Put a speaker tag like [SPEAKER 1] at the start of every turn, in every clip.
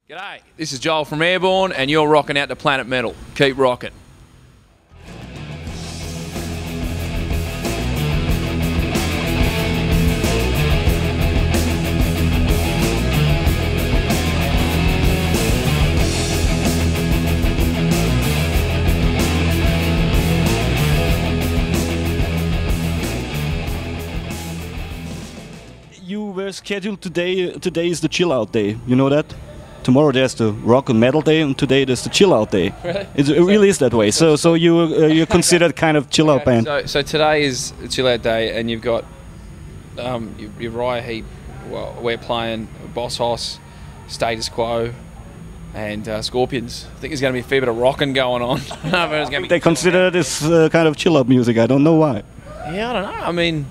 [SPEAKER 1] G'day, this is Joel from Airbourne and you're rocking out to Planet Metal. Keep rocking.
[SPEAKER 2] You were scheduled today. Today is the chill out day. You know that? Tomorrow there's the rock and metal day, and today there's the chill out day.
[SPEAKER 1] Really?
[SPEAKER 2] It really is that way. So you're considered kind of chill out band.
[SPEAKER 1] So today is the chill out day, and you've got Uriah Heep. Well, we're playing Boss Hoss, Status Quo, and Scorpions. I think there's going to be a fair bit of rocking going on.
[SPEAKER 2] They consider this kind of chill out music. I don't know why.
[SPEAKER 1] Yeah, I don't know. I mean,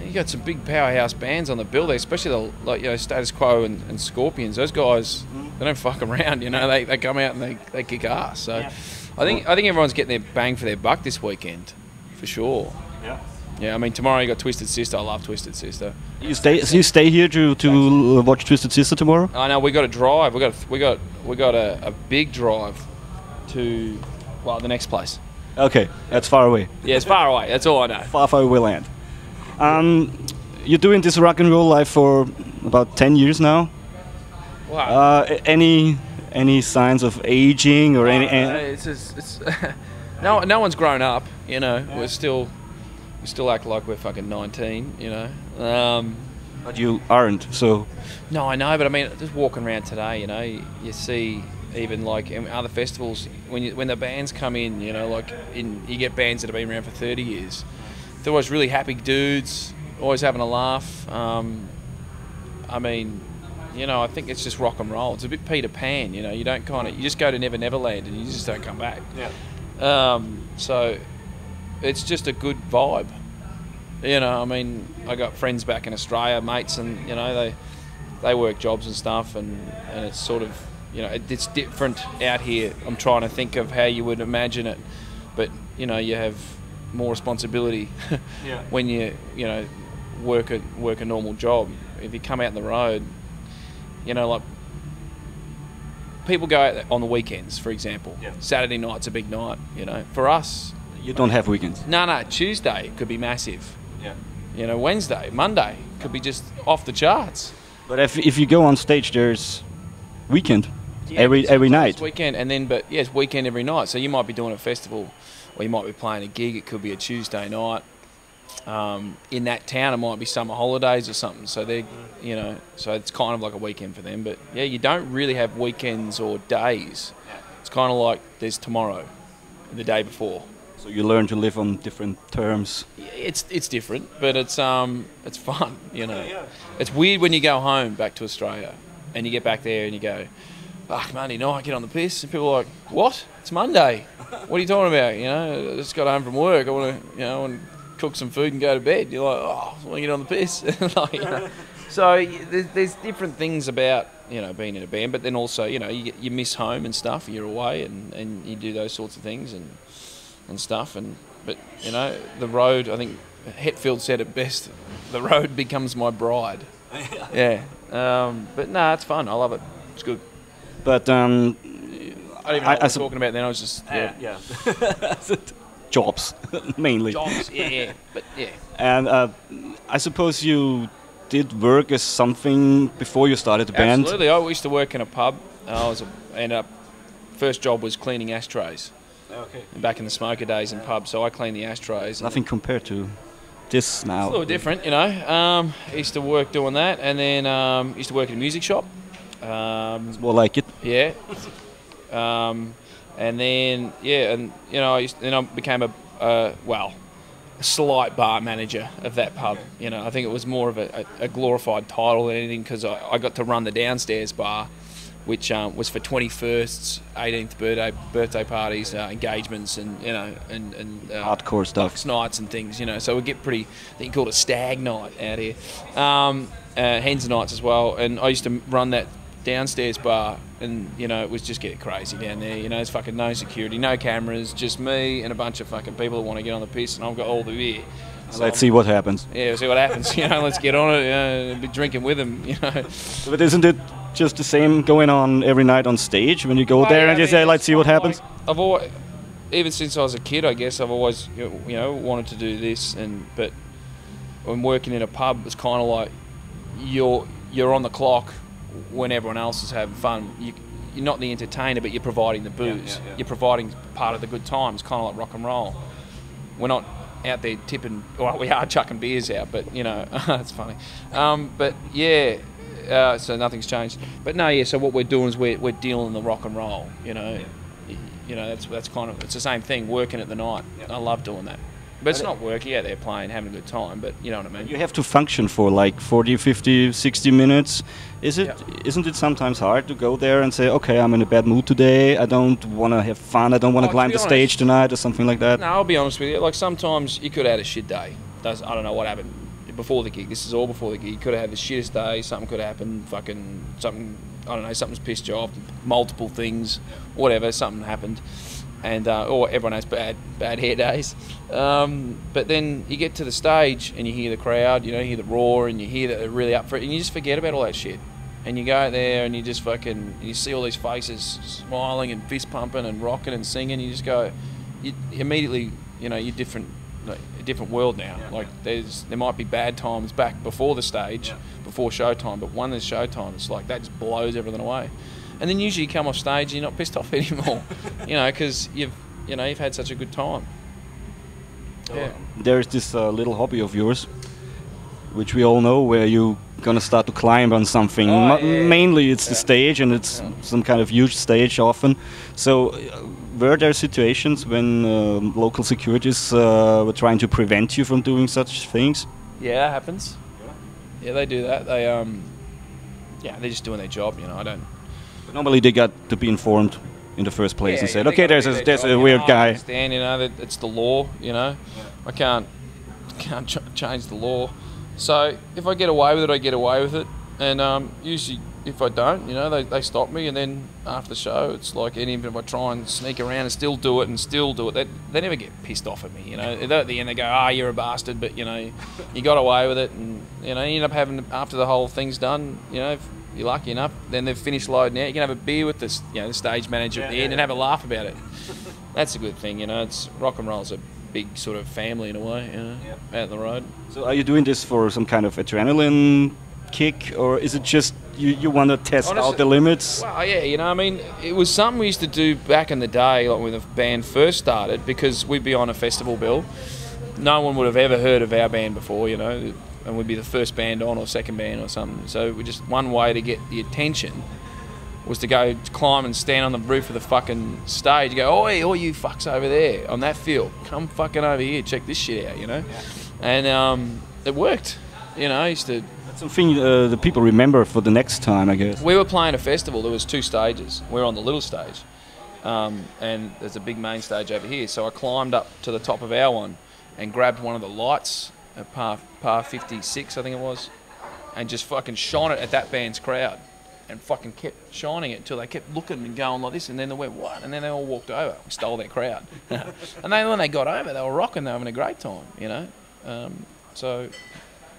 [SPEAKER 1] you got some big powerhouse bands on the bill there, especially the Status Quo and Scorpions. Those guys, they don't fuck around. You know, they come out and they kick ass. So yeah. I think everyone's getting their bang for their buck this weekend, for sure. Yeah. Yeah. I mean, tomorrow you got Twisted Sister. I love Twisted Sister.
[SPEAKER 2] You stay here to watch Twisted Sister tomorrow?
[SPEAKER 1] I know. We got to drive. We got a big drive to the next place.
[SPEAKER 2] Okay, that's far away.
[SPEAKER 1] Yeah, it's far away. That's all I know.
[SPEAKER 2] Far away land. You're doing this rock and roll life for about 10 years now.
[SPEAKER 1] Wow.
[SPEAKER 2] Any signs of aging or any?
[SPEAKER 1] It's no one's grown up. You know, yeah. we still act like we're fucking 19. You know.
[SPEAKER 2] But you aren't. So.
[SPEAKER 1] No, I know, but I mean, just walking around today, you know, you see even like in other festivals when the bands come in, you know, you get bands that have been around for 30 years. They're always really happy dudes, always having a laugh. I mean, you know, I think it's just rock and roll. It's a bit Peter Pan, you know. You just go to Never Never Land and you just don't come back. Yeah. So it's just a good vibe. You know, I mean, I got friends back in Australia, mates, and you know they work jobs and stuff, and it's sort of, you know, it's different out here. I'm trying to think of how you would imagine it, but you know, you have more responsibility yeah. when you know work a normal job. If you come out on the road, you know, like people go out on the weekends, for example. Yeah. Saturday night's a big night, you know. For us,
[SPEAKER 2] you don't have weekends.
[SPEAKER 1] No. Tuesday could be massive.
[SPEAKER 2] Yeah.
[SPEAKER 1] You know, Wednesday, Monday could be just off the charts.
[SPEAKER 2] But if you go on stage, there's weekend every night.
[SPEAKER 1] Weekend, and then it's weekend every night. So you might be doing a festival, or you might be playing a gig. It could be a Tuesday night. In that town, it might be summer holidays or something. So you know, so it's kind of like a weekend for them. But yeah, you don't really have weekends or days. It's kind of like there's tomorrow, and the day before.
[SPEAKER 2] So you learn to live on different terms.
[SPEAKER 1] It's different, but it's fun. You know, yeah. It's weird when you go home back to Australia, and you get back there and you go, Monday night, get on the piss, and people are like, what? It's Monday. What are you talking about? You know, I just got home from work. I want to cook some food and go to bed. You're like, I want to get on the piss. Like, you know. So there's different things about, you know, being in a band, but then also, you know, you miss home and stuff. You're away and you do those sorts of things and stuff. But you know, the road. I think Hetfield said it best. The road becomes my bride. Yeah. But no, it's fun. I love it. It's good.
[SPEAKER 2] But
[SPEAKER 1] I don't even know what I was talking about then. I was just
[SPEAKER 2] yeah. Jobs mainly.
[SPEAKER 1] Jobs, yeah. But yeah.
[SPEAKER 2] And I suppose you did work as something before you started the band.
[SPEAKER 1] Absolutely. I used to work in a pub. First job was cleaning ashtrays. Okay. Back in the smoker days in pubs, so I cleaned the ashtrays.
[SPEAKER 2] Nothing compared to this now.
[SPEAKER 1] It's a little different, you know. I used to work doing that, and then used to work in a music shop.
[SPEAKER 2] It's more like it.
[SPEAKER 1] Yeah. And then and you know, I became a slight bar manager of that pub. You know, I think it was more of a glorified title than anything, because I got to run the downstairs bar, which was for 21st, 18th birthday parties, engagements, and you know, and
[SPEAKER 2] hardcore stuff,
[SPEAKER 1] nights and things. You know, so we get pretty. I think called a stag night out here, hens nights as well. And I used to run that downstairs bar, and you know, it was just getting crazy down there. You know, there's fucking no security, no cameras, just me and a bunch of fucking people that want to get on the piss, and I've got all the beer.
[SPEAKER 2] So let's see what happens.
[SPEAKER 1] Yeah, see what happens. You know, let's get on it. You know, be drinking with them. You know.
[SPEAKER 2] But isn't it just the same going on every night on stage when you go there and you say, let's see what happens?
[SPEAKER 1] Like, I've always, even since I was a kid, I guess I've always, wanted to do this. But when working in a pub, it's kind of like you're on the clock when everyone else is having fun. You're not the entertainer, but you're providing the booze. Yeah. You're providing part of the good times, kind of like rock and roll. We're not out there tipping. Well, we are chucking beers out, but it's funny. But yeah. So nothing's changed, but no, yeah. So what we're doing is we're dealing the rock and roll. That's kind of, it's the same thing. Working at the night, I love doing that. But it's not work. Yeah, they're playing, having a good time. But you know what I mean.
[SPEAKER 2] You have to function for like 40, 50, 60 minutes. Isn't it sometimes hard to go there and say, okay, I'm in a bad mood today. I don't want to have fun. I don't want to climb the stage tonight or something like that.
[SPEAKER 1] No, I'll be honest with you. Like sometimes you could have had a shit day. I don't know what happened before the gig. This is all before the gig. You could have had the shittest day. Something could have happened. Something. I don't know. Something's pissed you off. Multiple things. Whatever. Something happened. And or everyone has bad hair days, but then you get to the stage and you hear the crowd, you hear the roar, and you hear that they're really up for it, and you just forget about all that shit, and you go there and you just you see all these faces smiling and fist pumping and rocking and singing. You just go, you immediately, you're different, like a different world now. Yeah. Like there might be bad times back before the stage, before showtime, but when there's showtime, it's like that just blows everything away. And then usually you come off stage and you're not pissed off anymore, because you've had such a good time. Yeah.
[SPEAKER 2] There's this little hobby of yours, which we all know, where you're gonna start to climb on something. Mainly it's the stage, and it's some kind of huge stage often. So were there situations when local securities were trying to prevent you from doing such things?
[SPEAKER 1] Yeah, that happens. Yeah, they do that. They're just doing their job. I don't.
[SPEAKER 2] Normally they got to be informed in the first place and said, okay, there's a weird guy.
[SPEAKER 1] I understand, that it's the law, I can't change the law. So if I get away with it, I get away with it. And usually if I don't, they stop me, and then after the show, it's like, and even if I try and sneak around and still do it, they never get pissed off at me, At the end they go, you're a bastard, but you got away with it, and you end up having, after the whole thing's done, if you're lucky enough, then they've finished loading out. You can have a beer with the stage manager at the end and have a laugh about it. That's a good thing, It's rock and roll's a big sort of family in a way, out on the road. So
[SPEAKER 2] are you doing this for some kind of adrenaline kick, or is it just you want to test out the limits?
[SPEAKER 1] Well, yeah, it was something we used to do back in the day, like when the band first started, because we'd be on a festival bill. No one would have ever heard of our band before, and we'd be the first band on or second band or something. So we just, one way to get the attention was to go climb and stand on the roof of the fucking stage. Go, oi, you fucks over there on that field, come fucking over here, check this shit out, And it worked, Used to.
[SPEAKER 2] That's something the people remember for the next time, I guess.
[SPEAKER 1] We were playing a festival. There was 2 stages. We were on the little stage, and there's a big main stage over here. So I climbed up to the top of our one and grabbed one of the lights at par 56, I think it was, and just fucking shone it at that band's crowd, and fucking kept shining it until they kept looking and going like this, and then they went, what? And then they all walked over. We stole their crowd. And then when they got over, they were rocking, they were having a great time, So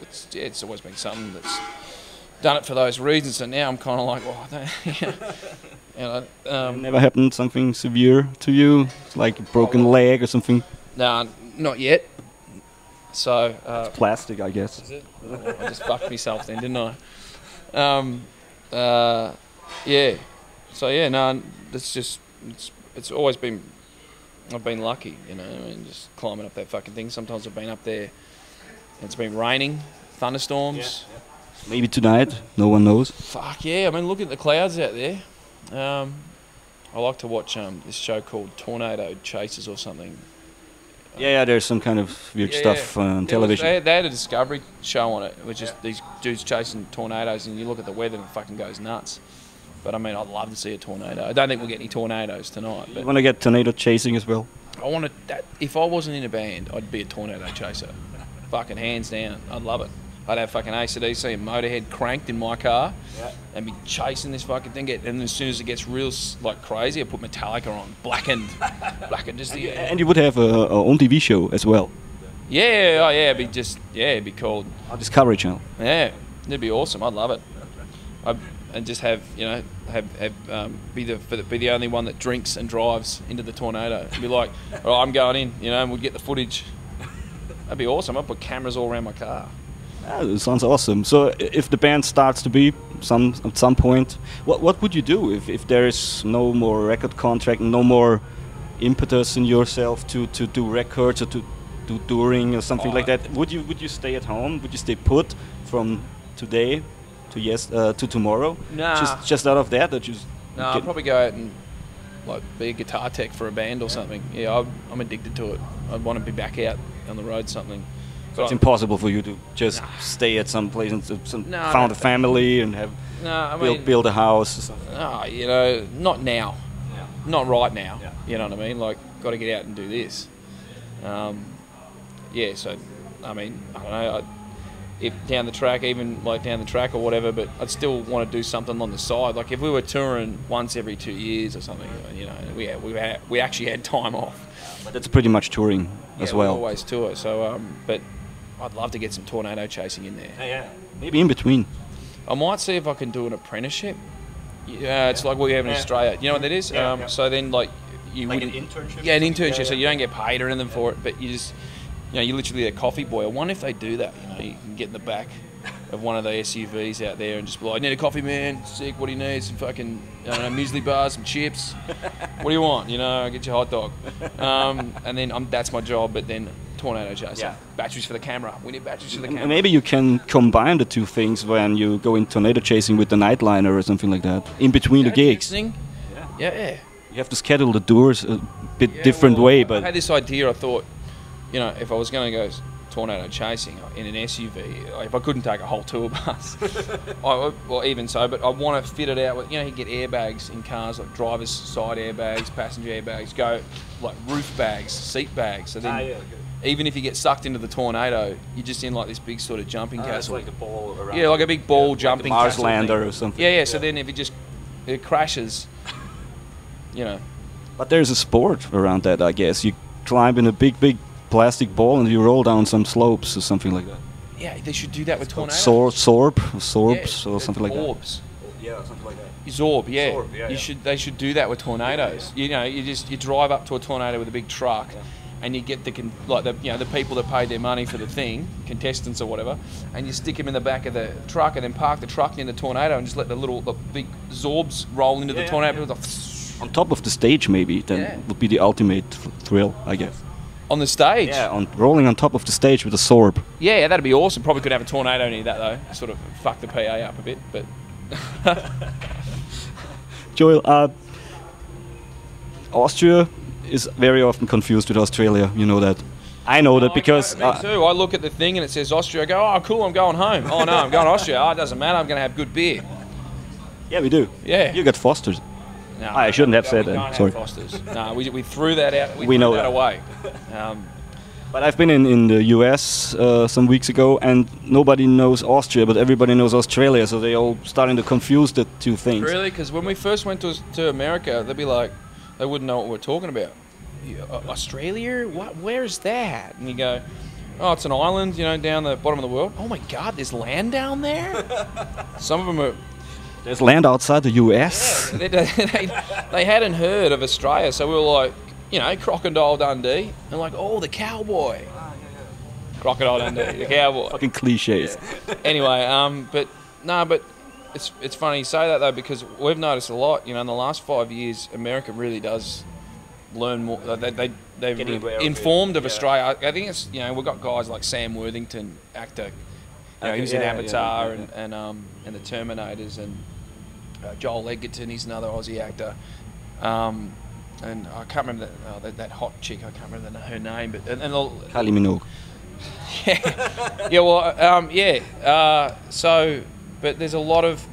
[SPEAKER 1] it's always been something that's done it for those reasons, and now I'm kind of like,
[SPEAKER 2] never happened something severe to you, like a broken leg or something?
[SPEAKER 1] No, not yet. So
[SPEAKER 2] it's plastic, I guess.
[SPEAKER 1] Is it? I just fucked myself then, didn't I? Yeah. So yeah, no, it's always been. I've been lucky, just climbing up that fucking thing. Sometimes I've been up there, and it's been raining, thunderstorms.
[SPEAKER 2] Yeah. Maybe tonight, no one knows.
[SPEAKER 1] Fuck yeah! Look at the clouds out there. I like to watch this show called Tornado Chasers or something.
[SPEAKER 2] Yeah, there's some kind of weird stuff on television.
[SPEAKER 1] They had a Discovery show on it, which is these dudes chasing tornadoes, and you look at the weather and it fucking goes nuts. But I'd love to see a tornado. I don't think we'll get any tornadoes tonight. But
[SPEAKER 2] you want to get tornado chasing as well?
[SPEAKER 1] If I wasn't in a band, I'd be a tornado chaser. Fucking hands down. I'd love it. I'd have fucking AC/DC and Motorhead cranked in my car, and be chasing this fucking thing. And as soon as it gets real crazy, I put Metallica on, blackened.
[SPEAKER 2] And you would have a own TV show as well.
[SPEAKER 1] Yeah, it'd be called
[SPEAKER 2] Discovery Channel.
[SPEAKER 1] Yeah, it'd be awesome. I'd love it. and just have be the only one that drinks and drives into the tornado. And be like, all right, I'm going in, and we'd get the footage. That'd be awesome. I'd put cameras all around my car.
[SPEAKER 2] That sounds awesome. So if the band starts to be at some point, what would you do if there is no more record contract, no more impetus in yourself to do records or to do touring or something like that? Would you stay at home? Would you stay put from today to tomorrow?
[SPEAKER 1] Nah.
[SPEAKER 2] Just out of that,
[SPEAKER 1] No, I'd probably go out and be a guitar tech for a band or something. Yeah, I'm addicted to it. I'd want to be back out on the road something.
[SPEAKER 2] So it's impossible for you to just stay at some place and found a family and have build a house or something.
[SPEAKER 1] No, not now. Yeah. Not right now. Yeah. You know what I mean? Like, got to get out and do this. So, I mean, I don't know. If down the track or whatever, but I'd still want to do something on the side. Like if we were touring once every 2 years or something, we actually had time off.
[SPEAKER 2] But that's pretty much touring as well.
[SPEAKER 1] We always tour. So, but I'd love to get some tornado chasing in there.
[SPEAKER 2] Yeah. Maybe in between.
[SPEAKER 1] I might see if I can do an apprenticeship. It's like what we have in Australia. You know what that is? So then, an
[SPEAKER 2] internship.
[SPEAKER 1] Yeah, an internship. So you don't get paid or anything for it, but you just. You're literally a coffee boy. I wonder if they do that. You can get in the back of one of the SUVs out there and just be like, I need a coffee, man. Sick. What do you need? Some fucking muesli bars, some chips. What do you want? I'll get you a hot dog. And then that's my job. But then tornado chasing. Yeah. Batteries for the camera. We need batteries for the camera.
[SPEAKER 2] Maybe you can combine the two things when you go in tornado chasing with the nightliner or something like that. In between the gigs.
[SPEAKER 1] Yeah.
[SPEAKER 2] You have to schedule the tours a bit different way. But
[SPEAKER 1] I had this idea. I thought, if I was going to go tornado chasing in an SUV, if I couldn't take a whole tour bus, even so, but I want to fit it out with, you get airbags in cars, like driver's side airbags, passenger airbags, go like roof bags, seat bags. So then, even if you get sucked into the tornado, you're just in like this big sort of jumping castle.
[SPEAKER 2] It's like a ball around.
[SPEAKER 1] Yeah, like a big ball jumping
[SPEAKER 2] like
[SPEAKER 1] castle.
[SPEAKER 2] Mars lander or something.
[SPEAKER 1] Yeah. So then if it crashes,
[SPEAKER 2] But there's a sport around that, I guess. You climb in a big plastic ball and you roll down some slopes or something like that.
[SPEAKER 1] Yeah, they should do that with tornadoes.
[SPEAKER 2] Sorbs or something like
[SPEAKER 1] orbs.
[SPEAKER 2] that. Yeah, something like that.
[SPEAKER 1] Zorb, yeah. They should do that with tornadoes. You drive up to a tornado with a big truck, and you get the people that paid their money for the thing, contestants or whatever, and you stick them in the back of the truck, and then park the truck in the tornado, and just let the big Zorbs roll into the tornado.
[SPEAKER 2] On top of the stage, maybe then would be the ultimate thrill, I guess.
[SPEAKER 1] On the stage?
[SPEAKER 2] Yeah, rolling on top of the stage with a Sorb.
[SPEAKER 1] Yeah, that'd be awesome. Probably could have a tornado near that though. Sort of fuck the PA up a bit, but.
[SPEAKER 2] Joel, Austria is very often confused with Australia. You know that. I know that because.
[SPEAKER 1] Me too. I look at the thing and it says Austria. I go, oh cool, I'm going home. Oh no, I'm going to Austria. Oh, it doesn't matter. I'm going to have good beer.
[SPEAKER 2] Yeah, we do.
[SPEAKER 1] Yeah.
[SPEAKER 2] You got Foster's.
[SPEAKER 1] No,
[SPEAKER 2] I shouldn't have said that. Sorry.
[SPEAKER 1] Foster's. No, we threw that out.
[SPEAKER 2] We know
[SPEAKER 1] that away.
[SPEAKER 2] But I've been in the US some weeks ago, and nobody knows Austria, but everybody knows Australia, so they all starting to confuse the two things.
[SPEAKER 1] Really? Because when we first went to America, they'd be like, they wouldn't know what we're talking about. Australia? What? Where is that? And you go, oh, it's an island, down the bottom of the world. Oh my God, there's land down there? Some of them are.
[SPEAKER 2] There's land outside the US?
[SPEAKER 1] Yeah, they hadn't heard of Australia, so we were like, Crocodile Dundee, and like, oh, the cowboy. Crocodile Dundee, the cowboy.
[SPEAKER 2] Fucking cliches.
[SPEAKER 1] Yeah. Anyway, but it's funny you say that though, because we've noticed a lot, in the last 5 years, America really does learn more. They've informed of Australia. I think it's, we've got guys like Sam Worthington, actor. He was in Avatar and the Terminators, and Joel Edgerton, he's another Aussie actor. And I can't remember that hot chick. I can't remember her name, but
[SPEAKER 2] Kylie Minogue.
[SPEAKER 1] So, but there's a lot of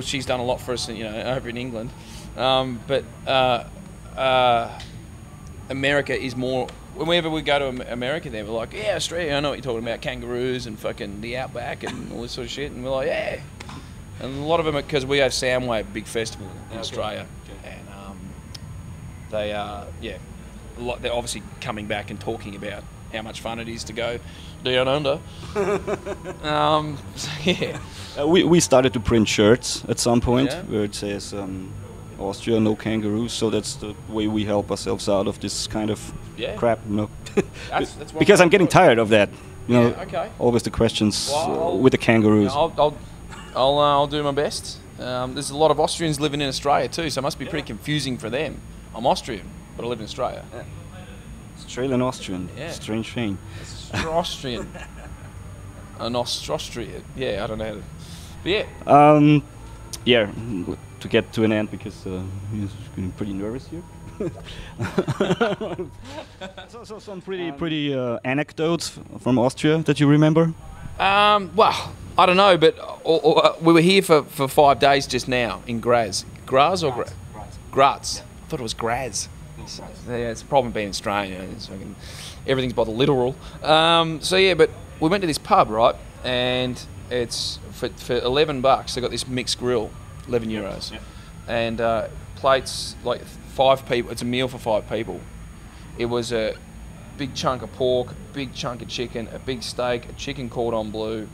[SPEAKER 1] she's done a lot for us, over in England. But America is more. Whenever we go to America, we're like, yeah, Australia. I know what you're talking about, kangaroos and fucking the outback and all this sort of shit. And we're like, yeah. And a lot of them are because we have Soundwave, big festival in Australia, and they are, they're obviously coming back and talking about how much fun it is to go down under. So yeah.
[SPEAKER 2] We started to print shirts at some point
[SPEAKER 1] Yeah.
[SPEAKER 2] where it says Austria, no kangaroos. So that's the way we help ourselves out of this kind of
[SPEAKER 1] Yeah.
[SPEAKER 2] crap, you know.
[SPEAKER 1] That's what
[SPEAKER 2] Because I'm getting
[SPEAKER 1] do it.
[SPEAKER 2] tired of that. You know,
[SPEAKER 1] Yeah, okay.
[SPEAKER 2] always the questions
[SPEAKER 1] Well,
[SPEAKER 2] with the kangaroos.
[SPEAKER 1] I'll do my best. There's a lot of Austrians living in Australia too, so it must be pretty confusing for them. I'm Austrian, but I live in Australia.
[SPEAKER 2] Australian Austrian,
[SPEAKER 1] Yeah.
[SPEAKER 2] strange thing.
[SPEAKER 1] It's Austrian. An Austrian. Yeah, I don't know how to. But yeah.
[SPEAKER 2] Yeah, to get to an end because he's getting pretty nervous here. so some pretty anecdotes from Austria that you remember?
[SPEAKER 1] Well, I don't know, but we were here for 5 days just now in Graz. Graz or Graz? Graz. I thought it was Graz. Yeah, it's a problem being Australian. Everything's by the literal. So yeah, but we went to this pub, right? And it's for $11. They got this mixed grill, €11, and plates like 5 people. It's a meal for 5 people. It was a big chunk of pork, a big chunk of chicken, a big steak, a chicken cordon bleu,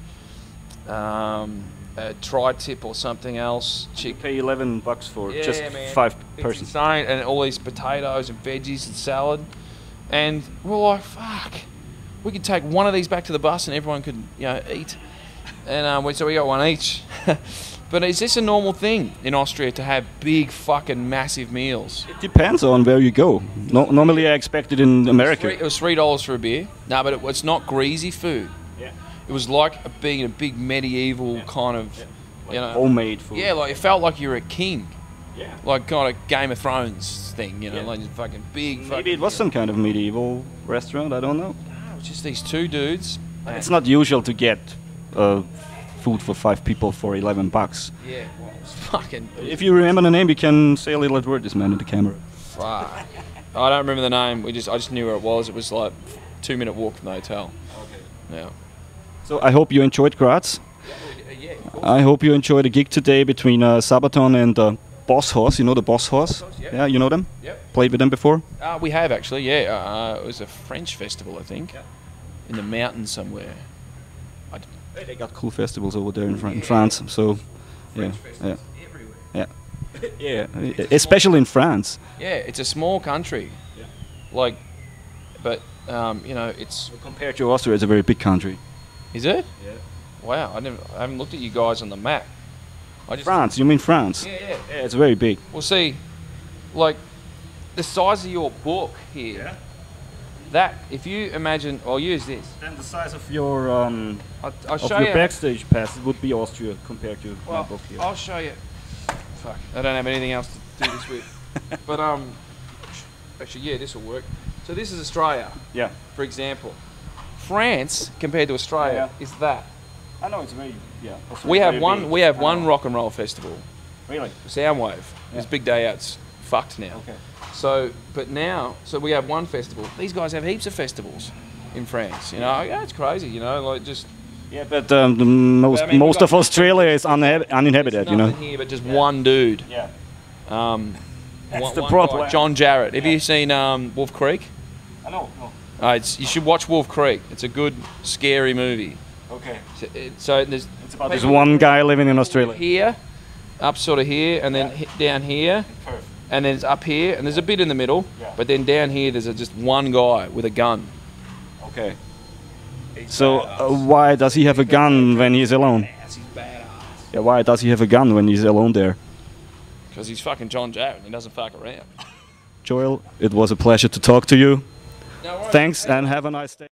[SPEAKER 1] a tri-tip or something else.
[SPEAKER 2] You pay $11 for
[SPEAKER 1] Yeah,
[SPEAKER 2] just
[SPEAKER 1] man.
[SPEAKER 2] 5
[SPEAKER 1] It's
[SPEAKER 2] persons.
[SPEAKER 1] insane, and all these potatoes and veggies and salad, and we're like, fuck, we could take one of these back to the bus and everyone could, eat. And so we got one each. But is this a normal thing in Austria to have big fucking massive meals?
[SPEAKER 2] It depends on where you go. Normally I expect it in America.
[SPEAKER 1] It was $3 for a beer. No, but it's not greasy food.
[SPEAKER 2] Yeah.
[SPEAKER 1] It was like being a big medieval kind of,
[SPEAKER 2] Homemade food.
[SPEAKER 1] yeah, like it felt like you were a king.
[SPEAKER 2] Yeah.
[SPEAKER 1] Like kind of Game of Thrones thing, like just fucking big.
[SPEAKER 2] Maybe it was some kind of medieval restaurant, I don't know.
[SPEAKER 1] No, it was just these 2 dudes.
[SPEAKER 2] It's not usual to get food for 5 people for $11.
[SPEAKER 1] Yeah, well, it was fucking.
[SPEAKER 2] If you remember the name, you can say a little advertisement in the camera.
[SPEAKER 1] Fuck. I don't remember the name. I just knew where it was. It was like 2-minute walk from the hotel. Okay. Yeah.
[SPEAKER 2] So I hope you enjoyed Graz.
[SPEAKER 1] Yeah.
[SPEAKER 2] I hope you enjoyed the gig today between Sabaton and Boss Horse. You know the Boss Horse?
[SPEAKER 1] Yeah.
[SPEAKER 2] You know them?
[SPEAKER 1] Yep.
[SPEAKER 2] Played with them before?
[SPEAKER 1] We have actually. Yeah. It was a French festival, I think, in the mountains somewhere.
[SPEAKER 2] They got cool festivals over there in France. So, yeah.
[SPEAKER 1] Everywhere.
[SPEAKER 2] Yeah, especially in France.
[SPEAKER 1] Yeah, it's a small country.
[SPEAKER 2] Yeah.
[SPEAKER 1] Like, but it's.
[SPEAKER 2] Compared to Austria, it's a very big country.
[SPEAKER 1] Is it?
[SPEAKER 2] Yeah.
[SPEAKER 1] Wow, I haven't looked at you guys on the map.
[SPEAKER 2] France? You mean France?
[SPEAKER 1] Yeah.
[SPEAKER 2] Yeah, it's very big.
[SPEAKER 1] Well, see, like the size of your book here. That, if you imagine, I'll use this.
[SPEAKER 2] Then the size of your
[SPEAKER 1] I'll show you.
[SPEAKER 2] backstage pass, it would be Austria compared to my book here.
[SPEAKER 1] I'll show you. Fuck, I don't have anything else to do this with. But actually, yeah, this will work. So this is Australia,
[SPEAKER 2] Yeah.
[SPEAKER 1] for example. France compared to Australia is that.
[SPEAKER 2] I know it's very
[SPEAKER 1] We have one rock and roll festival,
[SPEAKER 2] Really?
[SPEAKER 1] Soundwave. This big day out's fucked now.
[SPEAKER 2] Okay.
[SPEAKER 1] So we have one festival. These guys have heaps of festivals in France. Yeah, it's crazy. Like just.
[SPEAKER 2] Yeah, but most of Australia is uninhabited.
[SPEAKER 1] There's nothing here but just one dude.
[SPEAKER 2] Yeah.
[SPEAKER 1] That's
[SPEAKER 2] the problem.
[SPEAKER 1] guy, John Jarrett. Have you seen Wolf Creek?
[SPEAKER 2] I know.
[SPEAKER 1] You should watch Wolf Creek. It's a good, scary movie.
[SPEAKER 2] Okay.
[SPEAKER 1] So there's.
[SPEAKER 2] It's about this one guy living in Australia.
[SPEAKER 1] Here, up sort of here, and then down here.
[SPEAKER 2] Perfect.
[SPEAKER 1] And then it's up here, and there's a bit in the middle, but then down here there's just one guy with a gun.
[SPEAKER 2] Okay. So why does he have a gun when he's alone?
[SPEAKER 1] He's badass.
[SPEAKER 2] Yeah, why does he have a gun when he's alone there?
[SPEAKER 1] Because he's fucking John Jarrett and he doesn't fuck around.
[SPEAKER 2] Joel, it was a pleasure to talk to you.
[SPEAKER 1] No worries.
[SPEAKER 2] Thanks and have a nice day.